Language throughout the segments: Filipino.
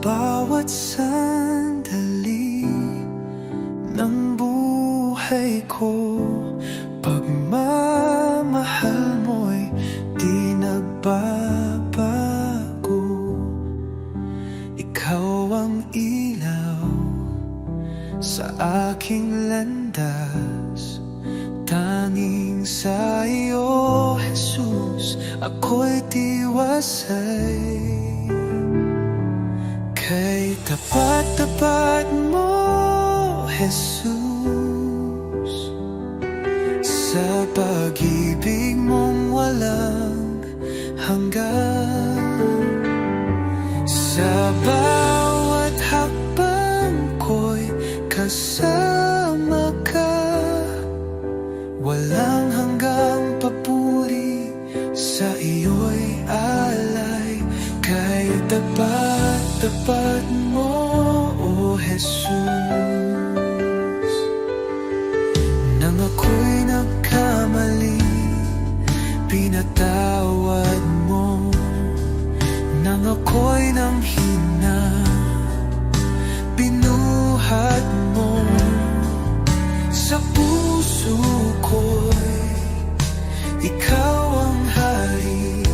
bawat sandali ng buhay ko, pagmamahal mo'y di nagbabago. Ikaw ang ilaw sa aking landas, tanging sa iyo, Jesus, ako'y tiwasay. Kay tapat-tapat mo, Jesus, sa pag-ibig mong walang hanggan. Sa bawat hakbang ko'y kasama ka, walang hanggang papuri, sa iyo'y alay. Kay tapat-tapat mo, O Jesus, nang ako'y nagkamali, pinatawad mo. Nang ako'y nanghina, binuhat mo. Sa puso ko'y ikaw ang hari,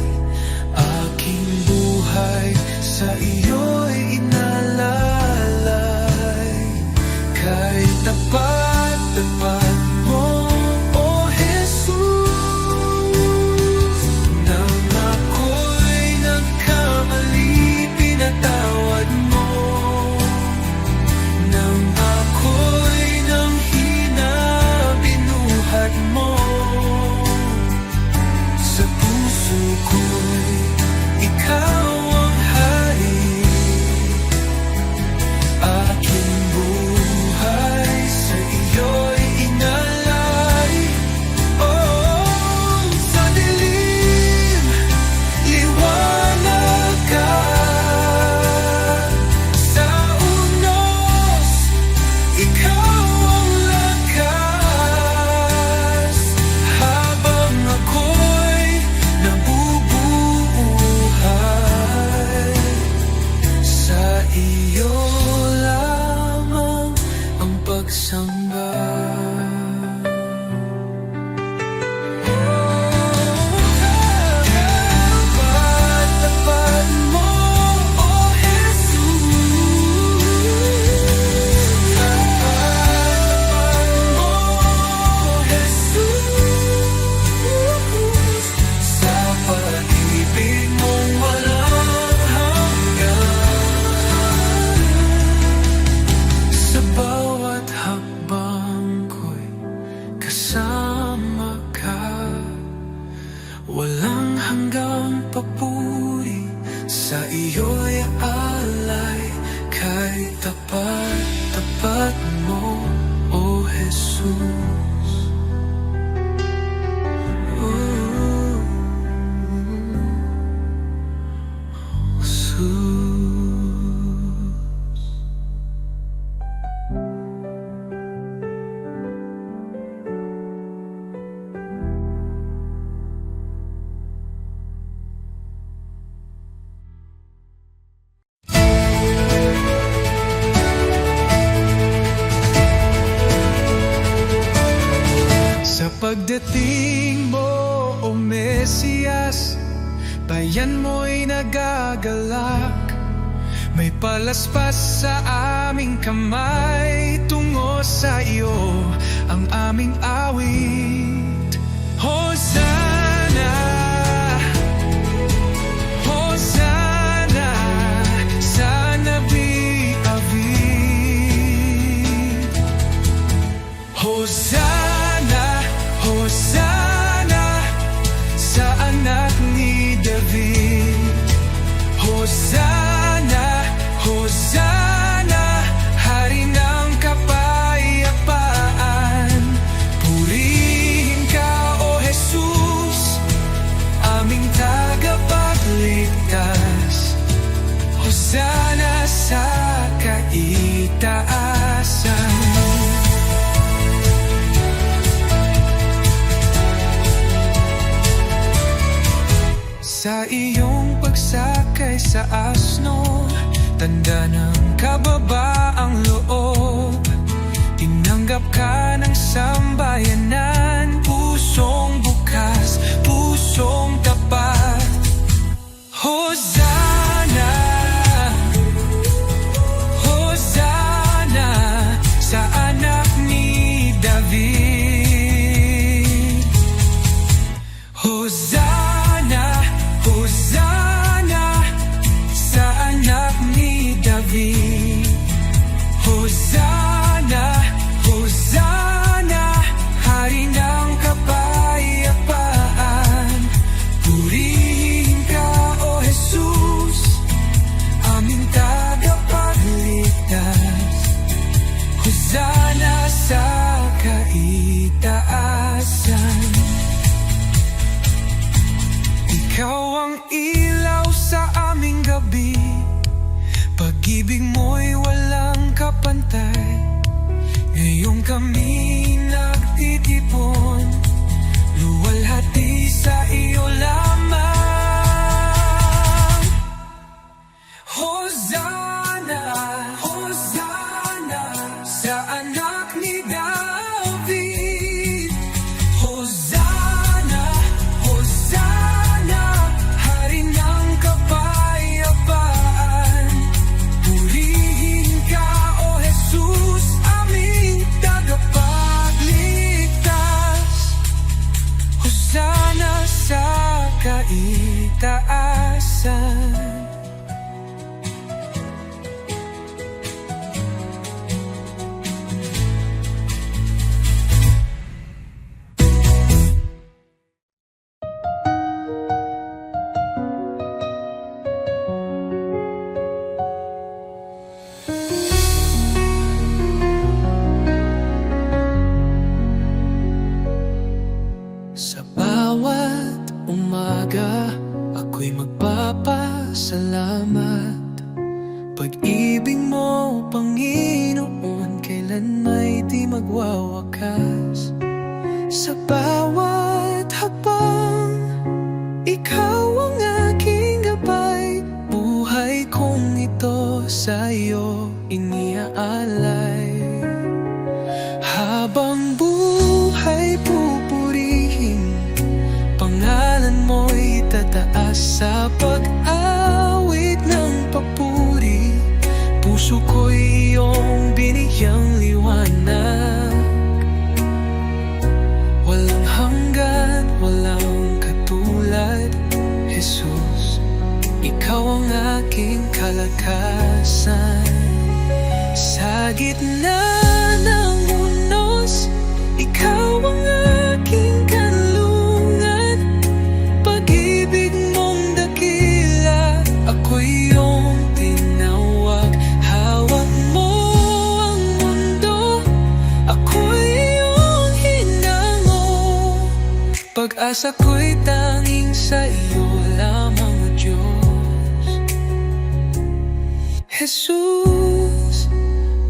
aking buhay sa iyo'y inalalay. Kay tapat-tapat mo, O Jesus, nang ako'y nagkamali, pinatawad mo. Nang ako'y nanghina, binuhat mo. Sa puso ko'y ikaw ang hari, aking buhay sa iyo'y inalay. Oh, sa dilim, liwanag ka. Sa unos, ikaw ang lakas. Habang ako'y nabubuhay, sa iyo lamang ang pagsamba. Tapat-tapat mo, O Jesus, tapat-tapat mo, O Jesus, sa pag-ibig mong walang hanggan. Sa bawat hakbang ko'y kasama ka, walang hanggang papuri, sa iyo'y alay. Kay tapat-tapat mo, O Jesus. Ooh, Jesus. Sa pagdating mo, O Mesiyas, bayan mo'y nagagalak. May palaspas sa aming kamay, tungo sa iyo ang aming awit. Hosanna, Hosanna, sa Nabi David. Hosanna, Hosanna, sa anak ni David. Hosanna, Hosanna, hari ng kapayapaan. Purihin ka, O Jesus, aming tagapagligtas. Hosanna sa kaitaasan. Sa iyong pagsakay sa asno, tanda ng kababaang loob. Tinanggap ka ng sambayanan, pusong bukas, pusong tapat. Hosana, Hosana sa anak ni David. Hosana, Hosana sa anak ni David. Hosana, Hosana, hari ng kapayapaan. Purihin ka, O Jesus, aming tagapagligtas. Hosana sa kaitaasan. Ikaw ang ilaw sa aming gabi, pag-ibig mo'y walang kapantay. Ngayon kami nagtitipon, luwalhati sa iyo lamang. Hosana, Hosana sa anak ni David. Hosana, Hosana, hari ng kapayapaan. Purihin ka, O Jesus, aming tagapagligtas. Hosana sa kaitaasan. Sa bawat umaga, ako'y magpapasalamat. Pag-ibig mo, Panginoon, kailan may di magwawakas. Sa bawat hakbang, ikaw ang aking gabay. Buhay kong ito sa'yo iniaalay. Habang buhay pupurihin, pangalan mo'y tataas sa pag-awit ng papuri. Puso ko'y iyong biniyang liwanag. Walang hanggan, walang katulad, Jesus. Ikaw ang aking kalakasan. Sa gitna ng unos, ikaw ang aking kanlungan. Pag-ibig mong dakila, ako'y iyong tinawag. Hawak mo ang mundo, ako'y iyong hinango. Pag-asa ko'y tanging sa iyo lamang, O Diyos. Jesus,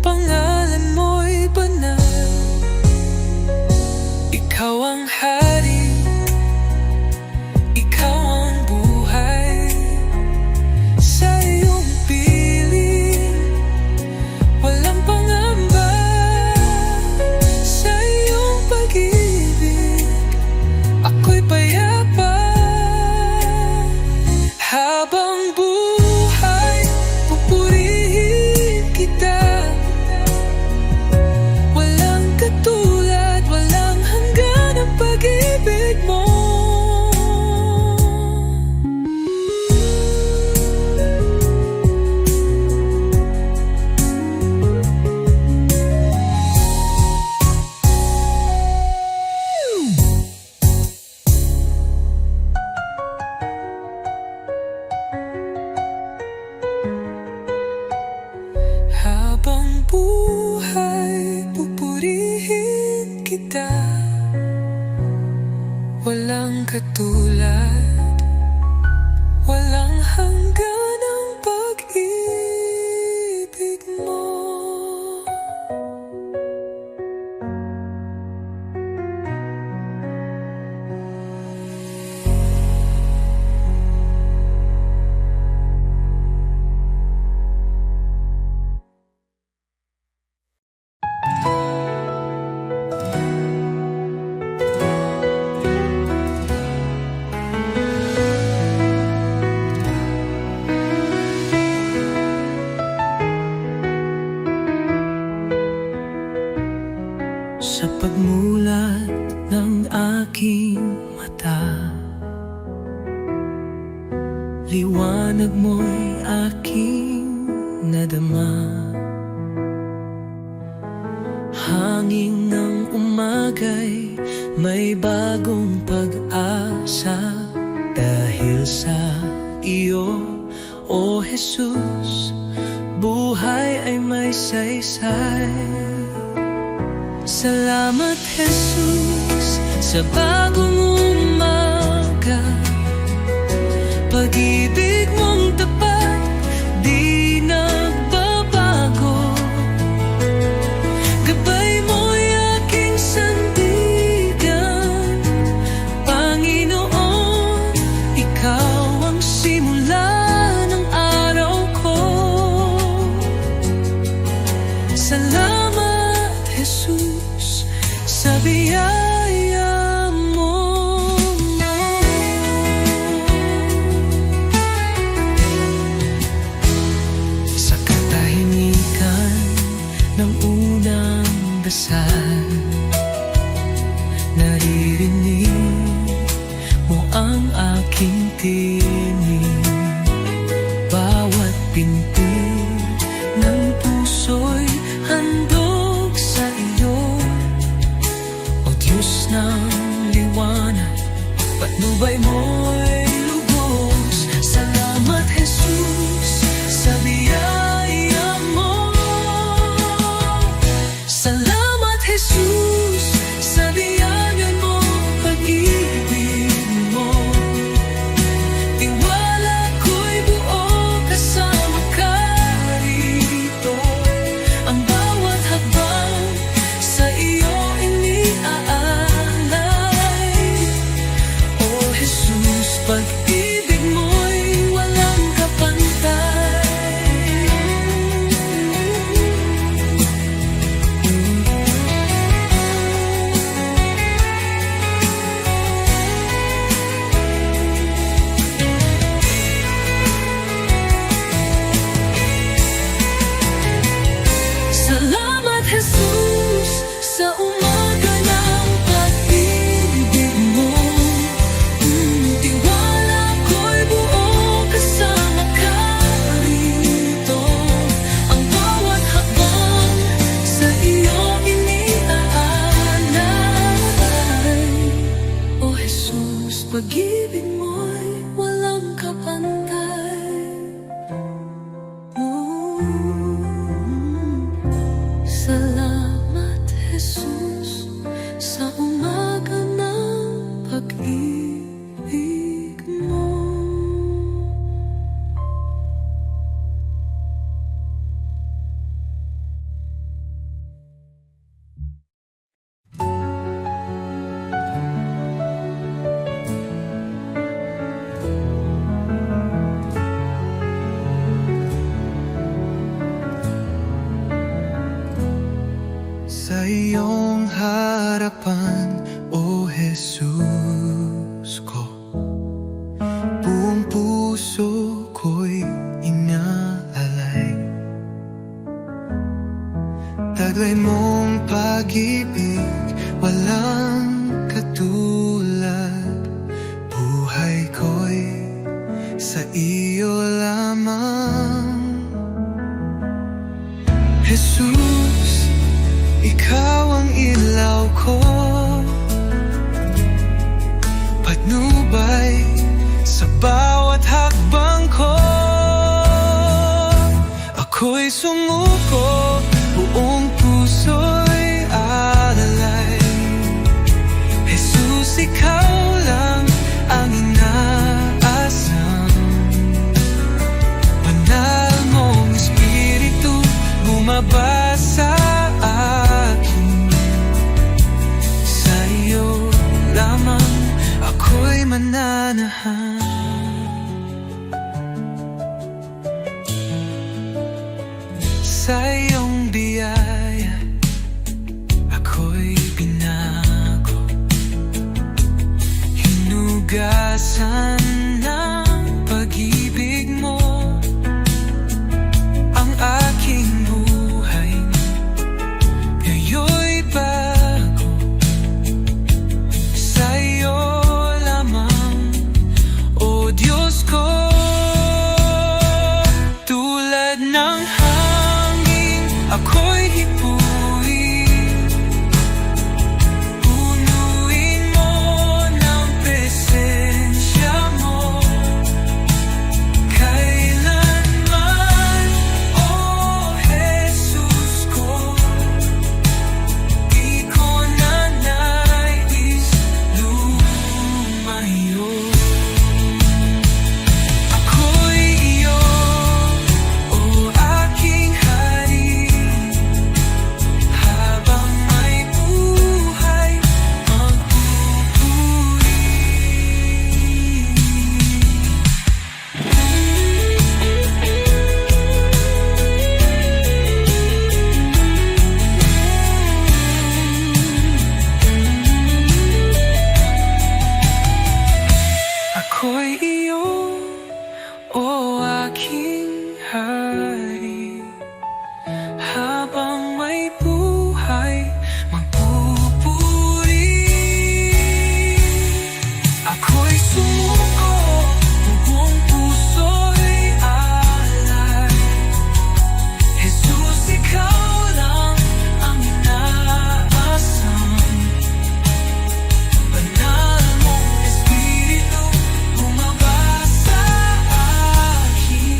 pangalan mo'y banal. Ikaw ang hari, ikaw ang buhay. Sa iyong piling, walang pangamba. Sa iyong pag-ibig, ako'y payapa. Habang buhay, pupurihin kita. Walang katulad, walang hanggan ang pag-ibig mo. Habang buhay, pupurihin kita. Walang katulad, walang hanggan ang pag-ibig mo. sa pagmulat ng aking mata. Liwanag mo'y aking nadama. Hangin ng umagay may bagong pag-asa. Dahil sa iyo, O Jesus, buhay ay may saysay. Salamat Jesus sa bagong umaga. Pag-ibig mong tapat, di nagbabago. Gabay mo'y aking sandigan. Panginoon, ikaw ang simula ng araw ko. Salamat Jesus sa biyaya mo. Sa katahimikan ng unang dasal, naririnig mo ang aking tinig. Bawat pinti ng puso'y handog sa iyo. O Diyos ng liwanag, patnubay mo'y lubos. Salamat Jesus sa biyaya mo. Salamat Jesus sa biyaya mo, pag-ibig mo. Tiwala ko'y buo kasama ka rito. Ang bawat hakbang sa iyo iniaalay. O Jesus, pag-ibig mo'y walang kapantay. Salamat Jesus sa umaga ng pag-ibig mo. Tiwala ko'y buo kasama ka rito. Ang bawat hakbang sa iyo iniaalay. O Jesus, pag-ibig mo'y walang kapantay. Salamat Jesus sa umaga ng pag-ibig mo. Sa iyong harapan, O Jesus ko, buong puso ko'y inaalay. Taglay mong pag-ibig, walang katulad. Buhay ko'y sa iyo lamang. Jesus, ikaw ang ilaw ko, patnubay sa bawat hakbang ko. Ako'y sumuko, buong puso'y alalay. Jesus, ikaw lang ang inaasam. Banal mong Espiritu bumaba sa akin. Sa iyo lamang ako'y mananahan. Sa iyong biyaya ako'y binago, hinugasan ng pag-ibig mo. Ang aking buhay ngayon'y bago. tulad ng hangin, ako'y hipuin. Punuin mo ng presensya mo kailanman, oh Jesus ko. Di ko na nais lumayo. Ako'y iyo, o aking hari, habang may buhay magpupuri. Ako'y iyo, o aking hari, habang may buhay magpupuri. Ako'y sumuko, buong puso'y alay. Jesus, ikaw lang ang inaasam. Banal mong Espiritu bumaba sa akin.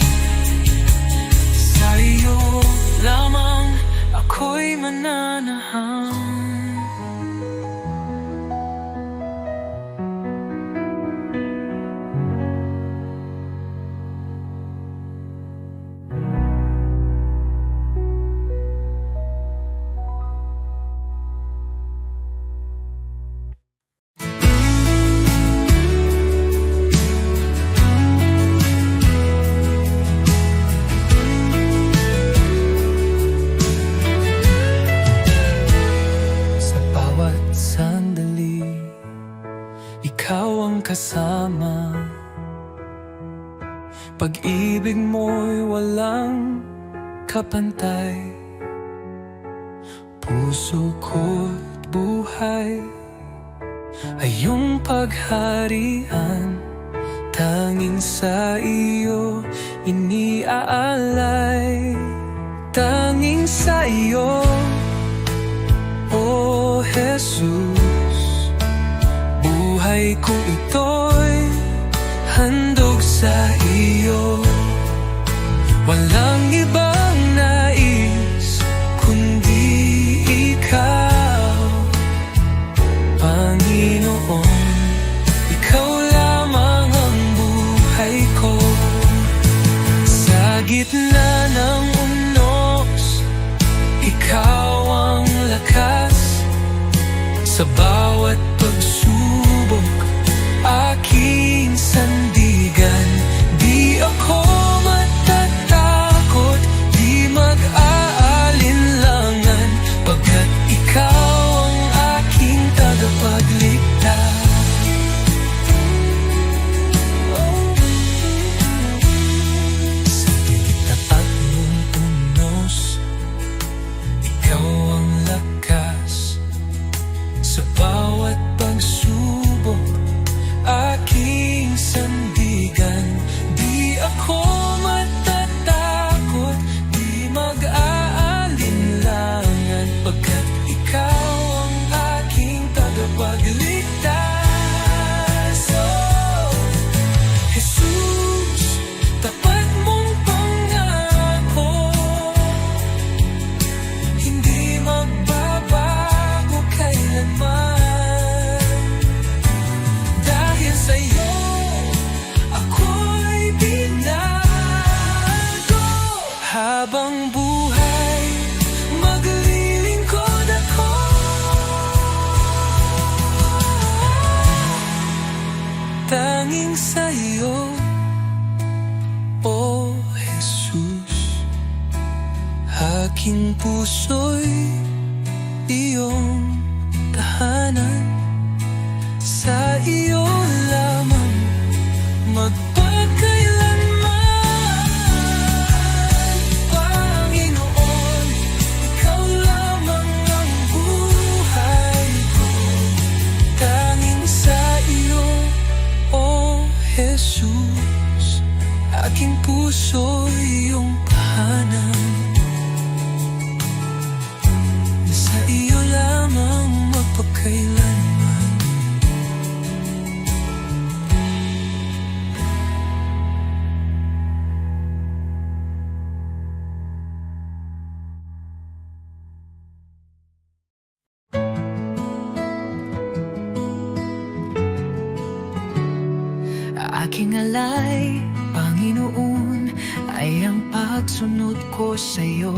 Sa iyo lamang ako'y mananahang. Sa bawat sandali, ikaw ang kasama. Pag-ibig mo'y walang kapantay. Puso ko't buhay ay iyong pagharian. Tanging sa iyo iniaalay. Tanging sa iyo, oh Jesus, buhay ko ito'y handog sa iyo. Walang ibang nais kundi ikaw, Panginoon. Ikaw lamang ang buhay ko. Sa gitna ng unos, ikaw ang lakas. Sa bawat pagsubok, aking sandigan. Di ako matatakot, di mag-aalinlangan, pagkat ikaw ang aking tagapagligtas. Sa gitna ng unos, ikaw ang lakas. Sa bawat pagsubok, aking sandigan. Di ako matatakot, di mag-aalinlangan, pagkat ikaw ang aking tagapagligtas. Oh, Jesus, tapat mong pangako, hindi magbabago kailanman. Dahil sa'yo, ako'y binago. Habang buhay, maglilingkod ako. Tanging sa'yo, oh Jesus, aking puso'y iyong tahanan. Sa iyo lamang magpakailanman, Panginoon. Ikaw lamang ang buhay ko. Tanging sa iyo, oh Jesus, aking puso'y iyong tahanan. aking alay, Panginoon, ay ang pagsunod ko sa'yo.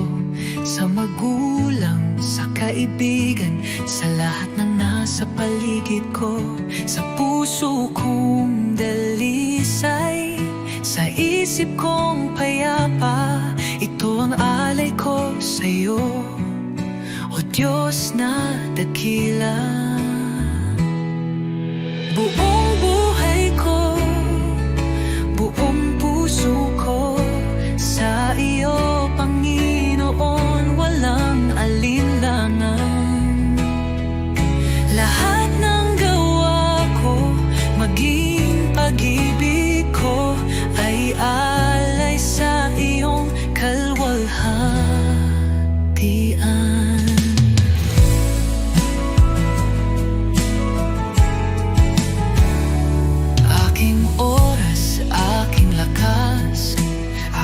Sa magulang, sa kaibigan, sa lahat ng nasa paligid ko. Sa puso kong dalisay, sa isip kong payapa, ito ang alay ko sa'yo, O Diyos na dakila. Buong buhay ko, buong puso ko, sa iyo, Panginoon, walang alinlangan. Lahat ng gawa ko, maging pag-ibig ko, ay alay sa iyong kalwalhatian. Aking oras, aking lakas,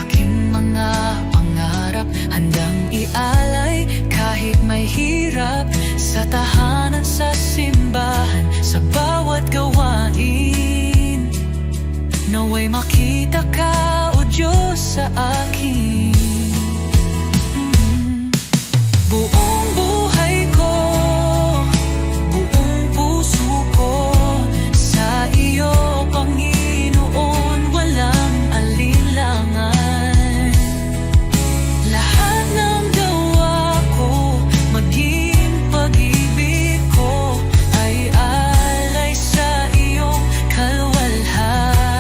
aking mga pangarap, handang ialay kahit may hirap. Sa tahanan, sa simbahan, sa bawat gawain, naway makita ka, O Diyos, sa akin. Buong buhay ko, buong puso ko, sa iyo, Panginoon, walang alinlangan. Lahat ng gawa ko, maging pag-ibig ko, ay alay sa iyong kalwalhatian.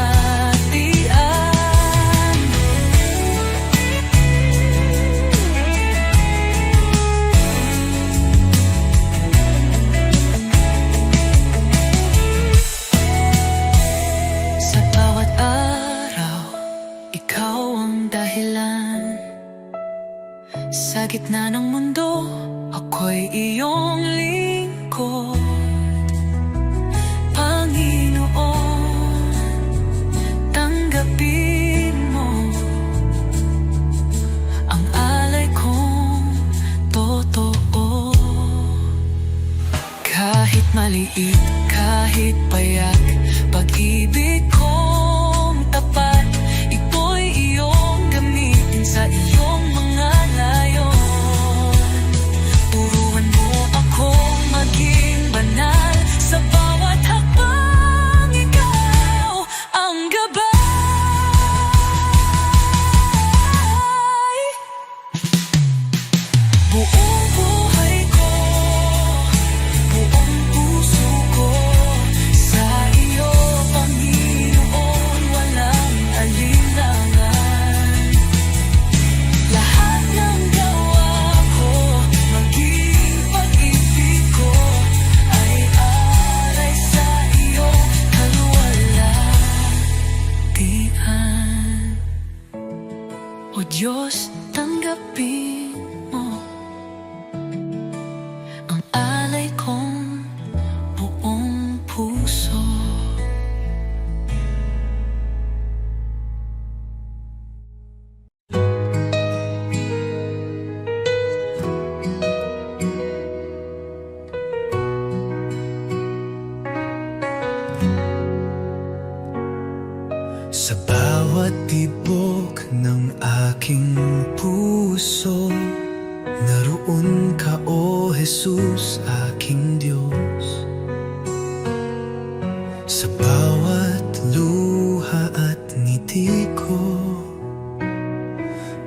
Sa bawat araw, ikaw ang dahilan. Sa gitna ng mundo, ako'y iyong lingkod. Panginoon, tanggapin mo ang alay kong totoo. Kahit maliit, kahit payak, pag-ibig kong tapat, ito'y iyong gamitin sa iyong mga layon. Turuan mo akong maging banal, sa bawat hakbang ikaw ang gabay. Buong buhay ko, buong puso ko, sa iyo, Panginoon, walang alinlangan. Lahat ng gawa ko, maging pag-ibig ko, ay alay sa iyong kalwalhatian. O Diyos, tanggapin mo ang alay kong buong puso. Sa bawat tibok ng aking puso, naroon ka, O Jesus, aking Diyos. Sa bawat luha at ngiti ko,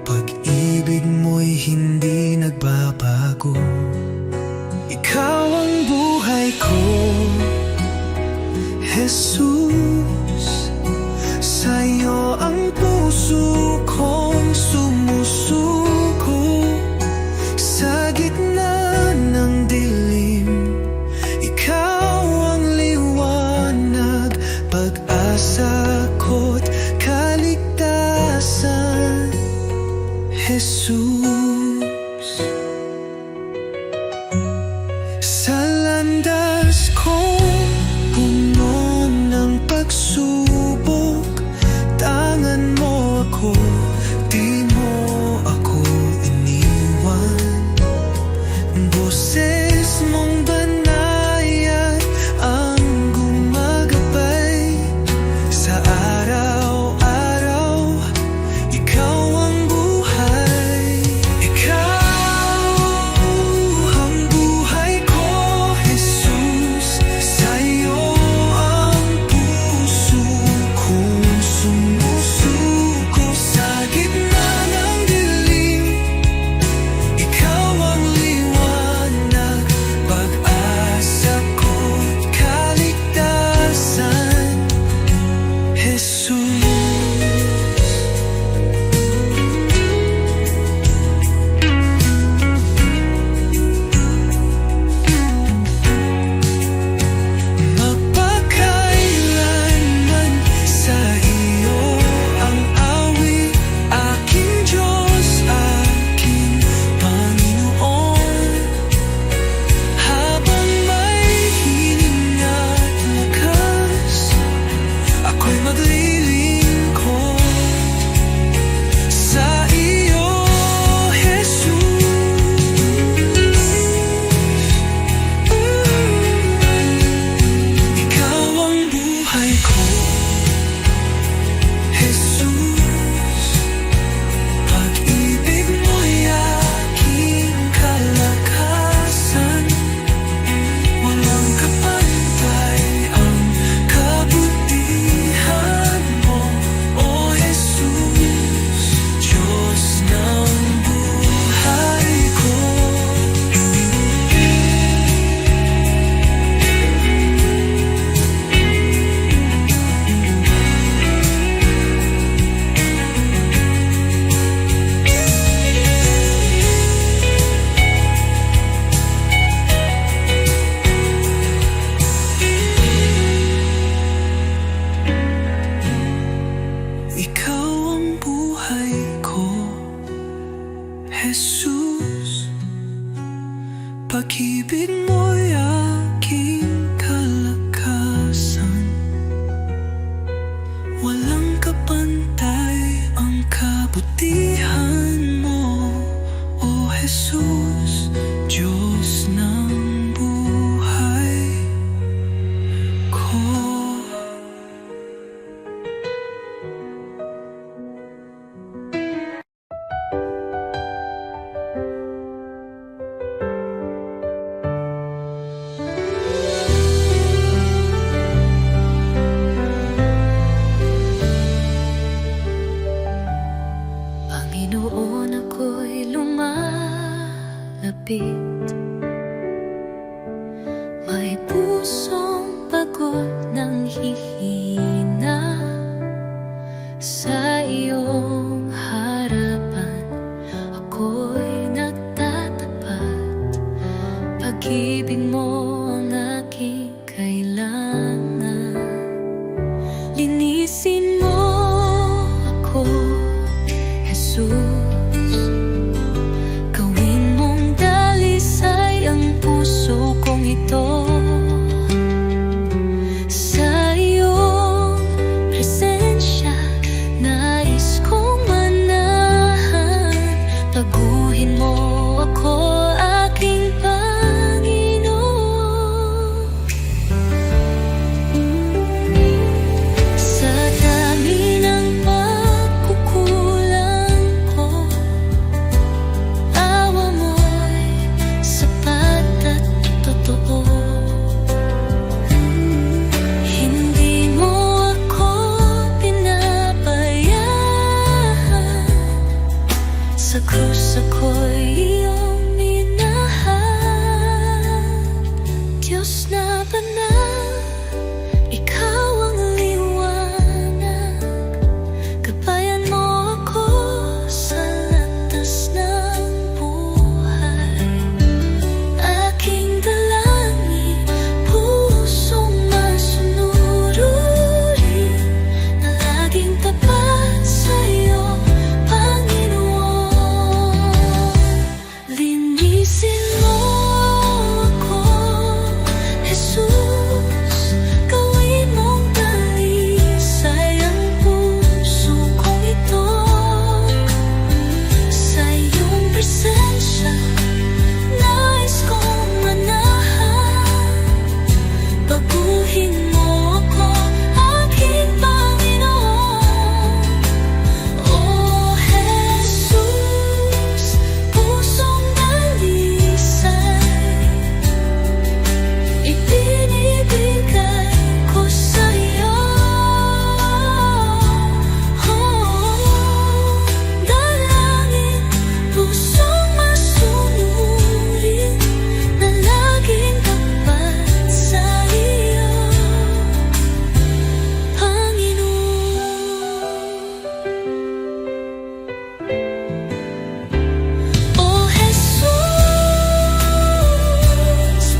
pag-ibig mo'y hindi nagbabago. Ikaw ang buhay ko, Jesus. Sa'yo ang puso kong sumusuko. Sa gitna ng dilim, ikaw ang liwanag, pag-asa ko't kaligtasan, Jesus. Sa landas kong puno ng pagsubok, tangan mo ako, di mo ako iniwan. Boses mong banayad ang gumagabay sa Jesus, pag-ibig mo'y aking kalakasan. Walang kapantay ang kabutihan mo, O Jesus, Diyos ng buhay ko. Panginoon, ako'y lumalapit, may pusong pagod ng hihina. Sa iyong harapan ako'y nagtatapat, pag-ibig mo ang aking kailangan. Linisin mo ako, Jesus, gawin mong dalisay ang puso kong ito. Sa iyong presensya, nais kong manahan. Baguhin mo ako, aking Panginoon. Sa dami ng pagkukulang ko, awa mo'y sapat at totoo. Hindi mo ako pinabayaan, sa krus ako'y iyong minahal. Diyos na banal, ikaw ang liwanag, gabayan mo ako sa landas ng buhay. Aking dalangin, pusong masunurin, na laging tapat sa'yo, Panginoon. Linisin mo ako, Jesus, gawin mong dalisay ang puso kong ito. Sa iyong presensya, nais kong manahan. Baguhin mo ako, aking Panginoon. O Jesus, pusong dalisay, ibinibigay ko sa'yo. Dalangin, pusong masunurin, na laging tapat sa iyo, Panginoon. O Jesus,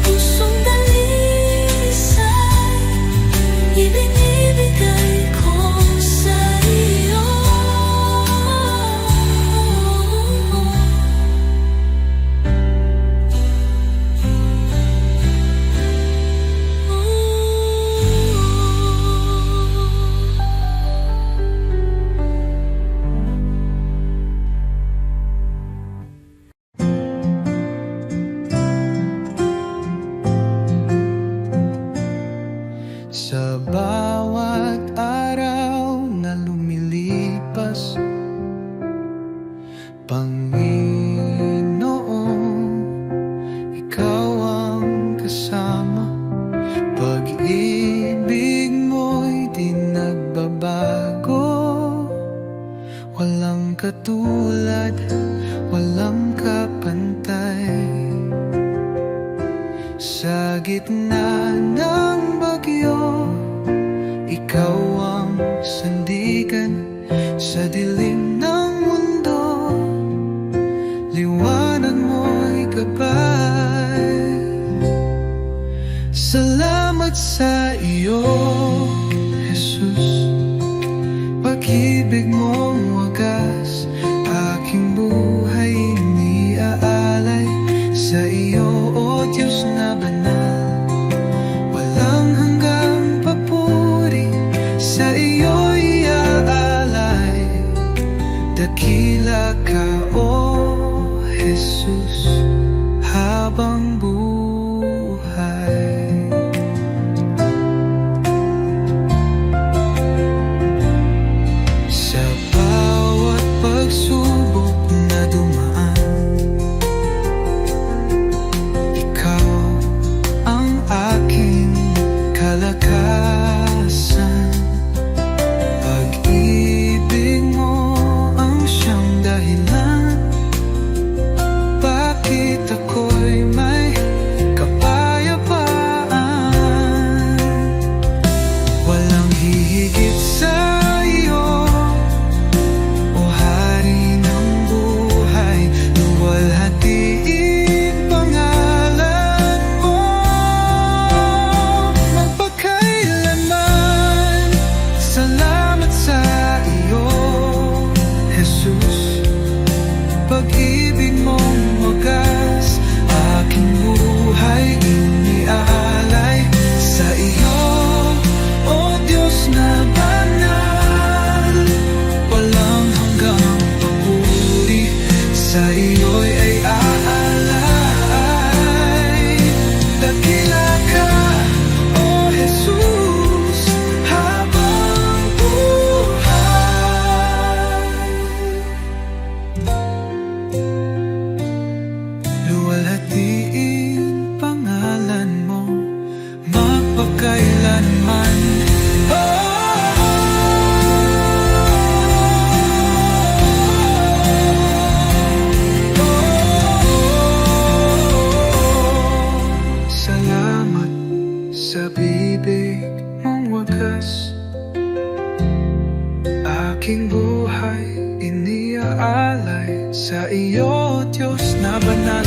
pusong dalisay, ibinibigay ko sa iyo. Sa bawat araw na lumilipas, Panginoon, ikaw ang kasama. Pag-ibig mo'y di nagbabago, walang katulad, walang kapantay. Sa gitna ng bagyo, ikaw ang sandigan. Sa dilim ng mundo, liwanag mo'y gabay. Salamat sa iyo, Jesus, pag-ibig mong wagas, aking buhay pag-ibig mong wagas. Aking buhay iniaalay sa iyo, O Diyos na banal. Walang hanggang papuri, sa iyo'y ay aalay. Dakila ka, O Jesus, habang buhay. Luwalhatiin pangalan mo magpakailanman. Salamat sa bibig mong wagas. Aking buhay iniaalay sa iyo, Diyos na banal.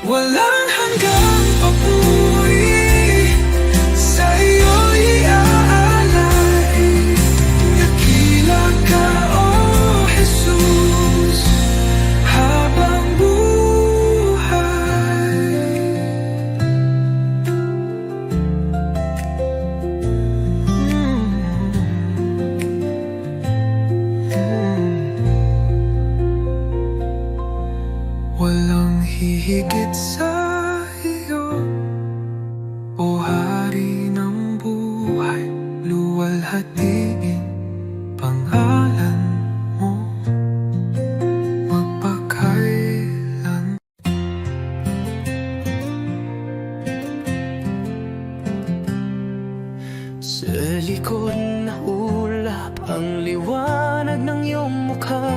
Walang hanggang papuri, sa iyo'y iaalay. Dakila ka, O Jesus, habang buhay. Walang hihigit sa iyo, O Hari ng buhay. Luwalhatiin pangalan mo magpakailan. Sa likod na ulap ang liwanag ng iyong mukha,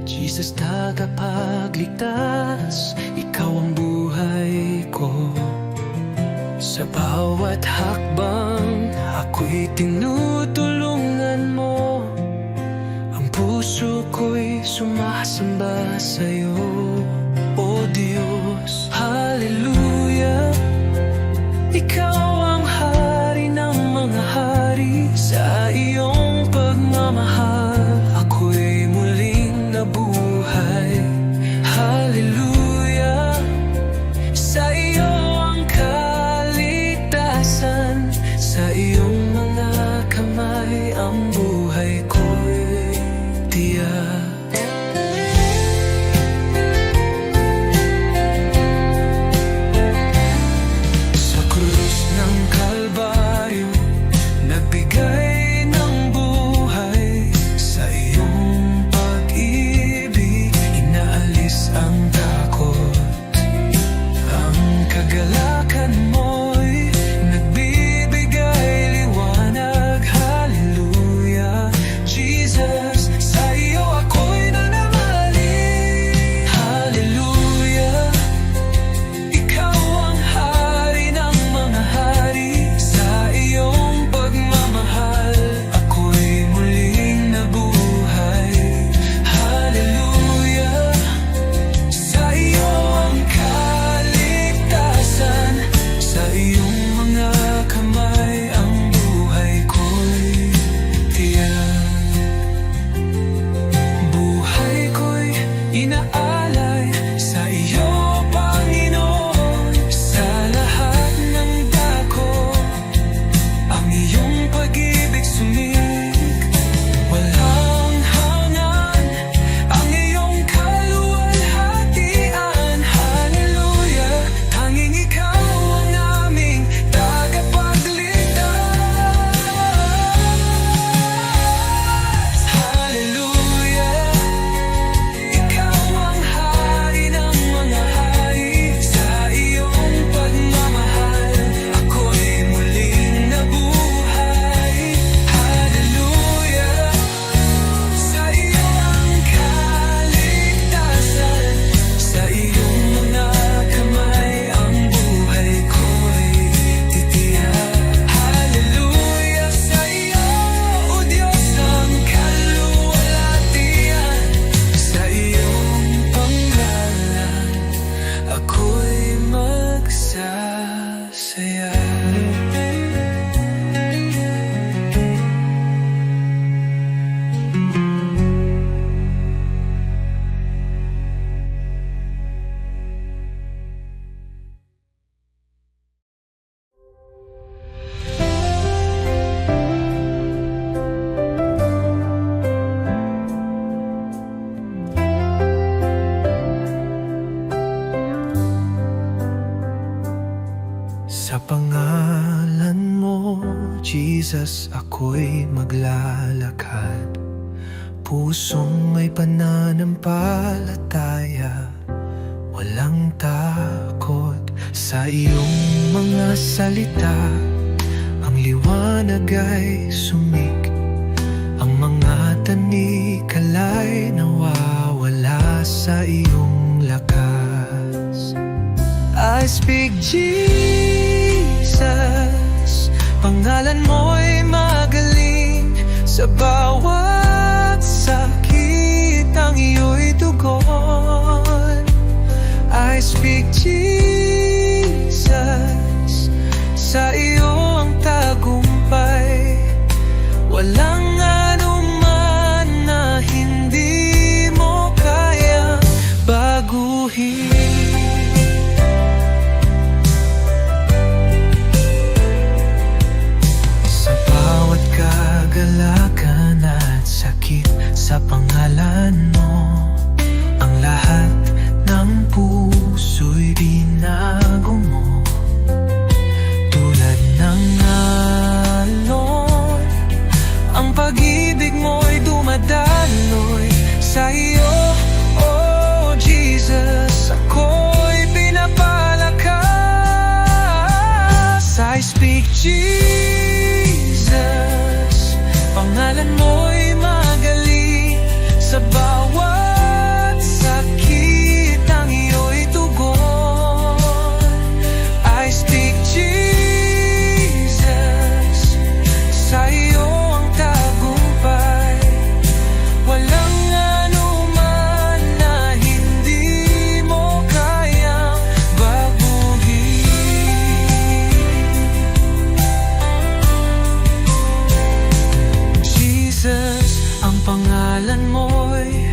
Jesus, tagapagligtas, ikaw ang buhay ko. Sa bawat hakbang, ako'y tinutulungan mo. Ang puso ko'y sumasamba sa'yo, O Diyos. Hallelujah, ikaw ang hari ng mga hari. Sa iyong pagmamahal, ako'y muling nabuhay. Hallelujah, sa iyo ang kaligtasan. Sa iyong mga kamay ang buhay ko'y tiyak. Jesus, ako'y maglalakad. Pusong may pananampalataya, walang takot sa iyong mga salita. Ang liwanag ay sumik, ang mga tanikala'y nawawala sa iyong lakas. I speak Jesus, pangalan mo'y magaling. Sa bawat sakit ang iyo'y tugon. I speak Jesus, sa iyo ang tagumpay. Walang anuman na hindi mo kayang baguhin. Sa bawat kagalakan at sakit, sa pangalan mo ang lahat ng puso'y binago mo. Tulad ng alon, ang pag-ibig mo'y dumadaloy. Sa iyo, oh Jesus, ako'y pinapalakas. I speak Jesus, pangalan mo'y magaling. Sa bawat sakit ang iyo'y tugon. I speak Jesus, sa iyo ang tagumpay. Walang anuman na hindi mo kayang baguhin. Jesus, ang pangalan mo'y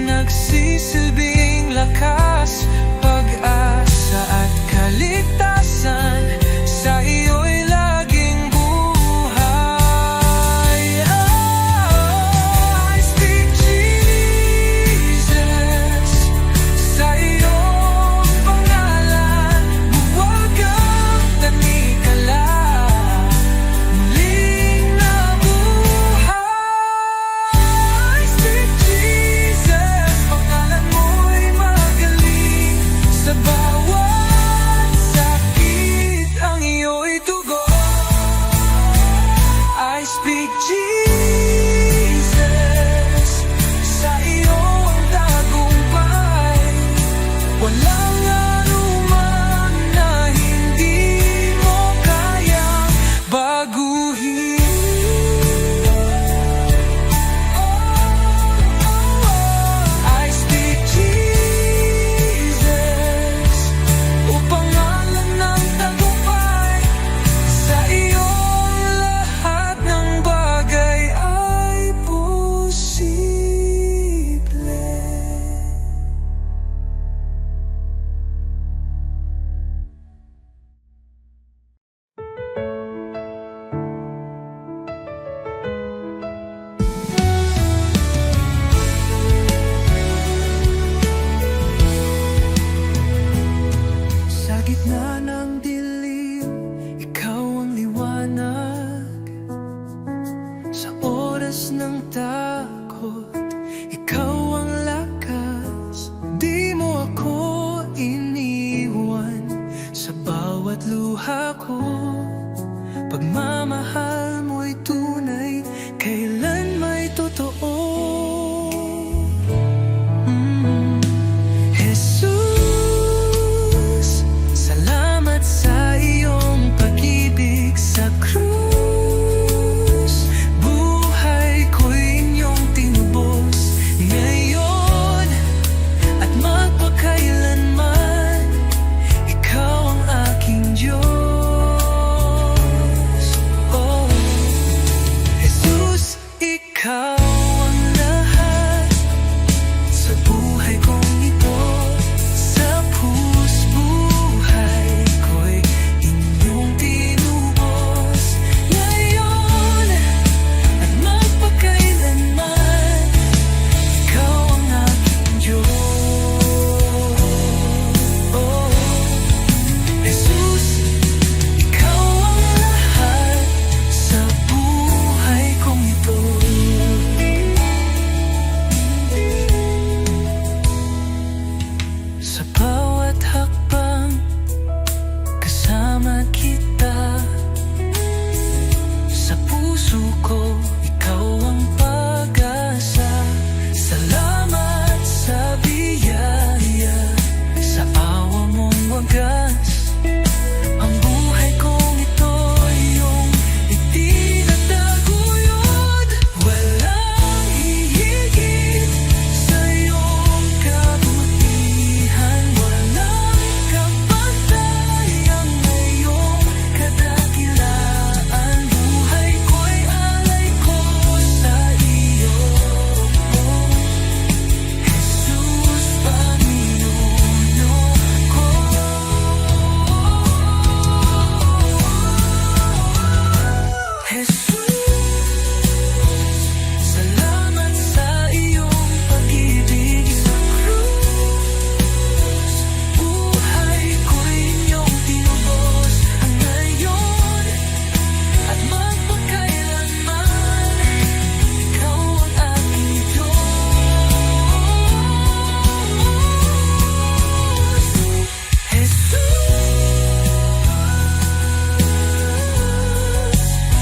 nagsisilbing lakas, pag-asa at kaligtasan. Sa iyo'y laging buhay. I speak Jesus, sa iyong pangalan buwag ang tanikala, muling nabuhay. I speak Jesus, pangalan mo'y magaling. Sa bawat sakit ang iyo'y tugon. I speak Jesus, sa iyong tagumpay. Walang anuman na hindi mo kayang baguhin. I speak Jesus, o pangalan ng tagumpay. Sa iyong lahat ng bagay ay posible. Sa gitna ng dilim, ikaw ang liwanag. Sa oras ng takot, ikaw ang lakas. Di mo ako iniwan sa bawat luha ko. Pagmamahal mo'y tunay, kailan may totoo. Jesus, salamat sa iyong pag-ibig sa krus. Buhay ko'y inyong tinubos ngayon at magpakailanman. Ikaw ang aking Diyos. Sa bawat hakbang kasama kita. Sa puso ko, ikaw ang pag-asa. Salamat sa biyaya, sa awa mong wagas. Ang buhay kong ito iyong itinataguyod. Walang hihigit sa iyong kabutihan. Walang kapantay ang iyong kadakilaan. Buhay ko'y alay ko sa iyo, Jesus, Panginoon ko. Jesus, salamat sa iyong pag-ibig sa krus. Buhay ko'y inyong tinubos ngayon at magpakailanman. Ikaw ang aking Diyos, Jesus.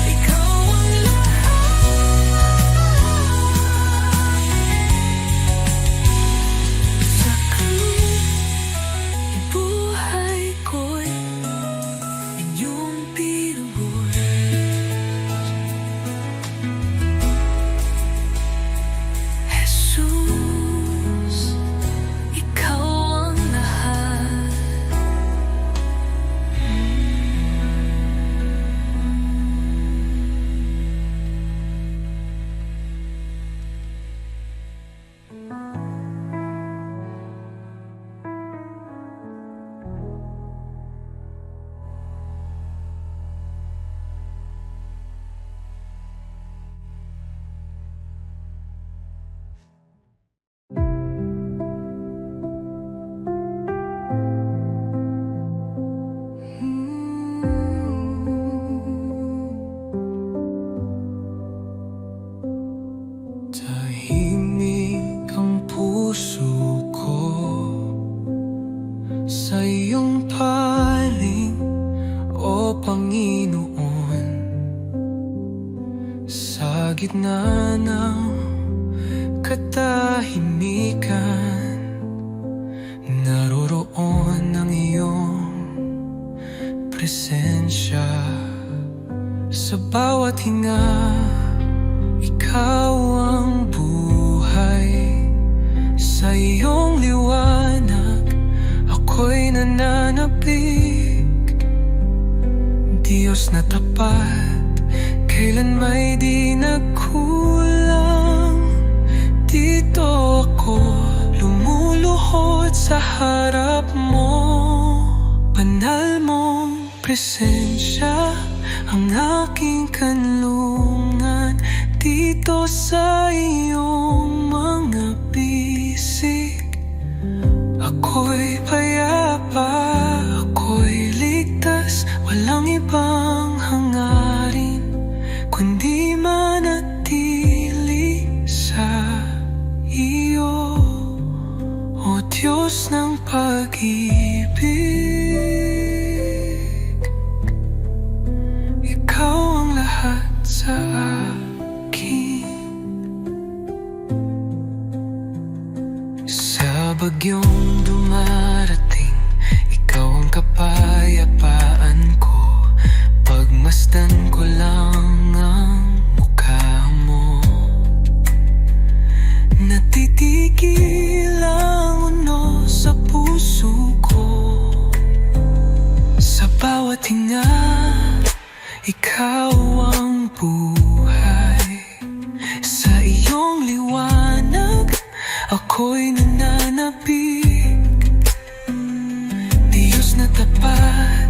Ikaw ang lahat. Sa krus, buhay ko'y inyong tinubos. Jesus, ikaw ang lahat. Tahimik ang puso ko sa iyong paling, o Panginoon. Sa gitna ng katahimikan, naroroon ang iyong presensya. Sa bawat hinga, ikaw ang buhay. Sa iyong liwanag, ako'y nananabik. Diyos na tapat, kailan may di nagkulang. Dito ako lumuluhod sa harap mo. Banal mong presensya ang aking kanlungan. Dito sa iyong mga bisig, ako'y payapa, ako'y ligtas. Walang ibang hangarin kundi manatili sa iyo, o Diyos ng pag-ibig. Ikaw ang lahat sa akin. Sa bagyong dumarating, ikaw ang kapayapaan ko. Pagmasdan ko lang ang mukha mo. Natitigil ang unos sa puso ko. Sa bawat hinga, ikaw ang buhay. Sa iyong liwanag, ako'y nananabik. Diyos na tapat,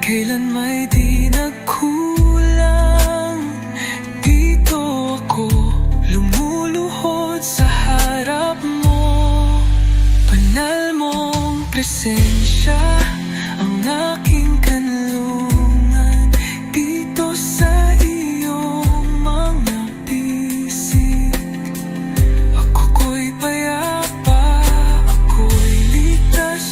kailan may di nagkulang. Dito ako lumuluhod sa harap mo. Banal mong presensya ang aking kanlungan. Dito sa iyong mga bisig, ako'y payapa, ako'y ligtas.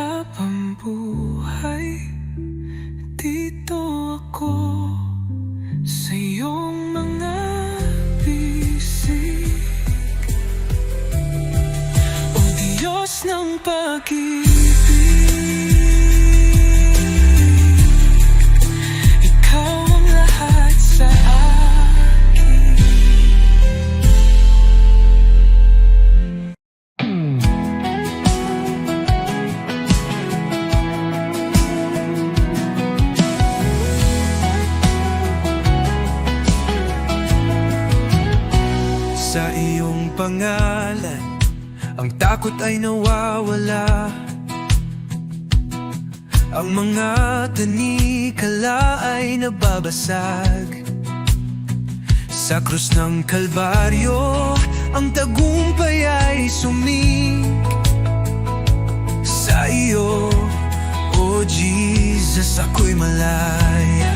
habang buhay. Dito ako sa iyong mga bisig. O Diyos ng pag-ibig, Ikaw ang lahat sa akin. Sa iyong pangalan, ang takot ay nawawala. Ang mga tanikala ay nababasag. Sa krus ng Kalbaryo, ang tagumpay ay sumig. Sa iyo, O Jesus, ako'y malaya.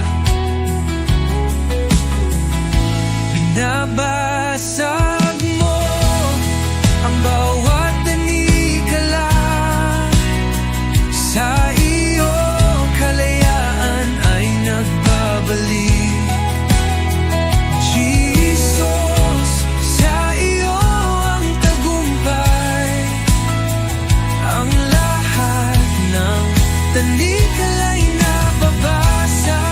Binabasag mo ang bawat tanikala. Sa iyo, kalayaan ay nagbabalik. Jesus, sa iyo ang tagumpay. Ang lahat ng tanikala ay nababasag.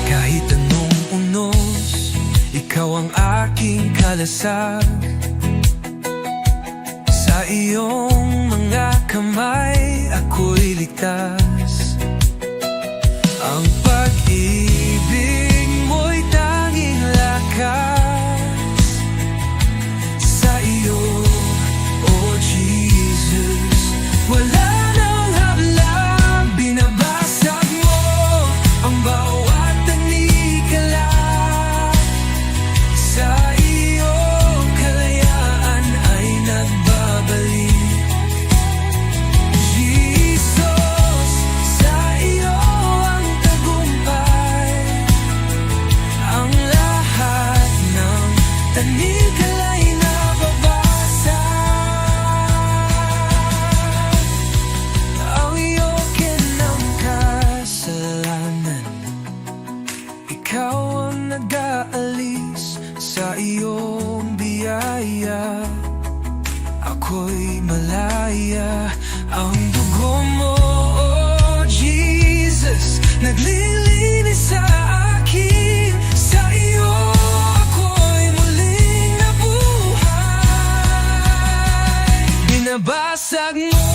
Kahit anong unos, ikaw ang aking kalasag. Sa iyong mga kamay, ako'y ligtas. Ang pag-ibig mo'y tanging lakas. Sa iyo, O Jesus, wala nang hablang. Binabasag mo ang bawat tanikala. Sa iyo, kalayaan ay nagbabalik. Jesus, sa iyo ang tagumpay. Ang lahat ng tanikala ay nababasag. Ang iyong kasalanan, ikaw ang nag-aalis. Sa iyong biyaya, ako'y malaya. Ang dugo mo, O Jesus, naglilinis sa akin. Sa iyo, ako'y muling nabuhay. Binabasag mo